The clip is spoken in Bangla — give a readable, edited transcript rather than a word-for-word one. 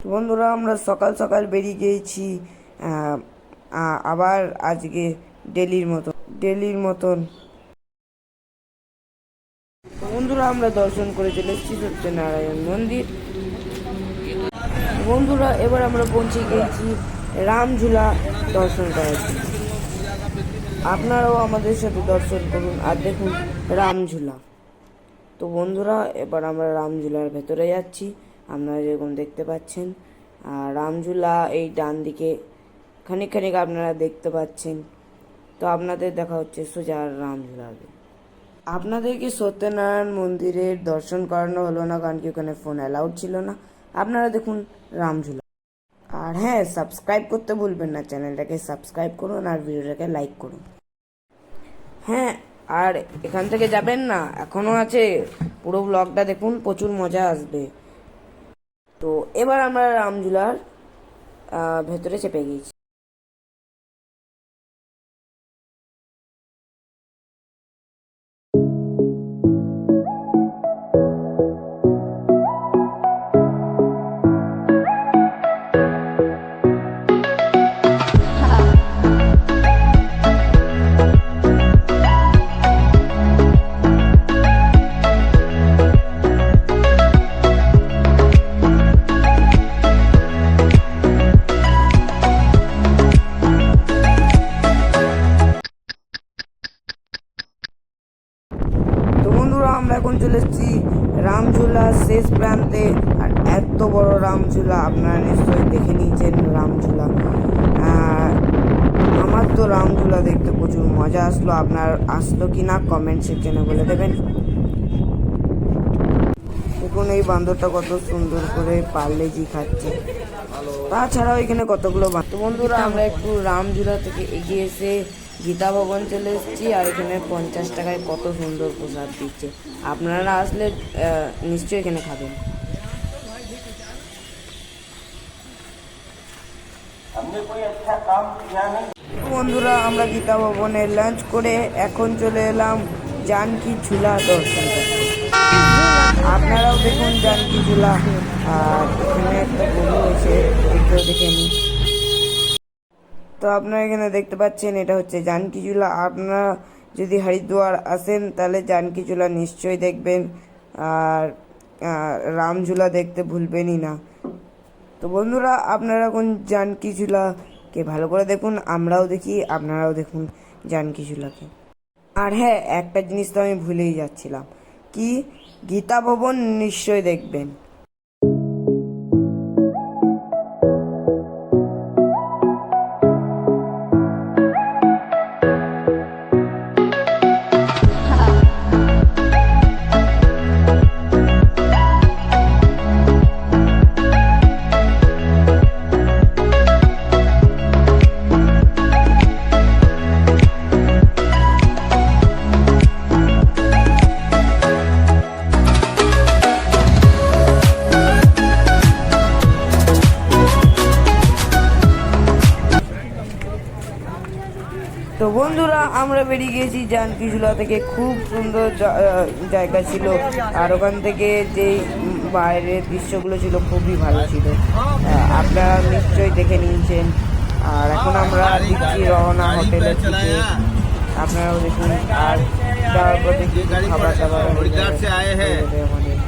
তো বন্ধুরা আমরা সকাল সকাল বেরিয়ে গিয়েছি আবার আজকে ডেলির মতন। তো বন্ধুরা আমরা দর্শন করে চলে এসেছি সত্যনারায়ণ মন্দির। বন্ধুরা এবার আমরা পৌঁছে গিয়েছি রামঝুলা দর্শন করার জন্য। আপনারাও আমাদের সাথে দর্শন করুন আর দেখুন রামঝুলা। তো বন্ধুরা এবার আমরা রামঝুলার ভেতরে যাচ্ছি। আপনারা যেরকম দেখতে পাচ্ছেন রামঝুলা এই ডান দিকে খানিক আপনারা দেখতে পাচ্ছেন। তো আপনাদের দেখা হচ্ছে সোজা রামঝুলাকে। আপনাদেরকে সত্যনারায়ণ মন্দিরের দর্শন করানো হলো না, কারণ কি ওখানে ফোন অ্যালাউড ছিল না। আপনারা দেখুন রামঝুলা। আর হ্যাঁ, সাবস্ক্রাইব করতে ভুলবেন না, চ্যানেলটাকে সাবস্ক্রাইব করুন আর ভিডিওটাকে লাইক করুন। হ্যাঁ, আর এখান থেকে যাবেন না, এখনো আছে, পুরো ব্লগটা দেখুন, প্রচুর মজা আসবে। তো এবার আমরা রামঝুলার ভেতরে চেপে গিয়েছি। আমরা এখন চলে এসেছি রামঝুলার শেষ প্রান্তে। আর এত বড় রামঝুলা, আপনারা নিশ্চয়ই দেখে নিয়েছেন রামঝুলা। আমার তো রামঝুলা দেখতে প্রচুর মজা আসলো। আপনার আসলো কি না কমেন্ট সেকশনে বলে দেবেন। দেখুন এই বান্দরটা কত সুন্দর করে পার্লেজি খাচ্ছে। তাছাড়াও এখানে কতগুলো বন্ধুরা আমরা একটু রামঝুলা থেকে এগিয়ে এসে গীতা ভবন চলে এসেছি। আর এখানে 50 টাকায় কত সুন্দর প্রসাদ দিচ্ছে। আপনারা আসলে নিশ্চয়ই এখানে খাবেন। বন্ধুরা আমরা গীতা ভবনে লাঞ্চ করে এখন চলে এলাম জানকী ঝুলা দর্শন করতে। আপনারাও দেখুন জানকী ঝুলা। আর এখানে একটা গরু হয়েছে, এটাও দেখে নিন। তো আপনারা এখানে দেখতে পাচ্ছেন এটা হচ্ছে জানকী ঝুলা। আপনারা যদি হরিদ্বার আসেন তাহলে জানকী ঝুলা নিশ্চয়ই দেখবেন। আর রামঝুলা দেখতে ভুলবেনই না। তো বন্ধুরা আপনারা এখন জানকী ঝুলাকে ভালো করে দেখুন, আমরাও দেখি, আপনারাও দেখুন জানকী ঝুলাকে। আর হ্যাঁ, একটা জিনিস তো আমি ভুলেই যাচ্ছিলাম, কি গীতা ভবন নিশ্চয়ই দেখবেন। তো বন্ধুরা আমরা বেরিয়ে গেছি জানকী ঝুলা থেকে। খুব সুন্দর জায়গা ছিল। আর ওখান থেকে যেই বাইরের দৃশ্যগুলো ছিল খুবই ভালো ছিল, আপনারা নিশ্চয়ই দেখে নিয়েছেন। আর এখন আমরা দিচ্ছি রওনা হোটেলের দিকে, আপনারাও দেখুন। আর যাওয়ার পথে খাবার দাবার আমাদের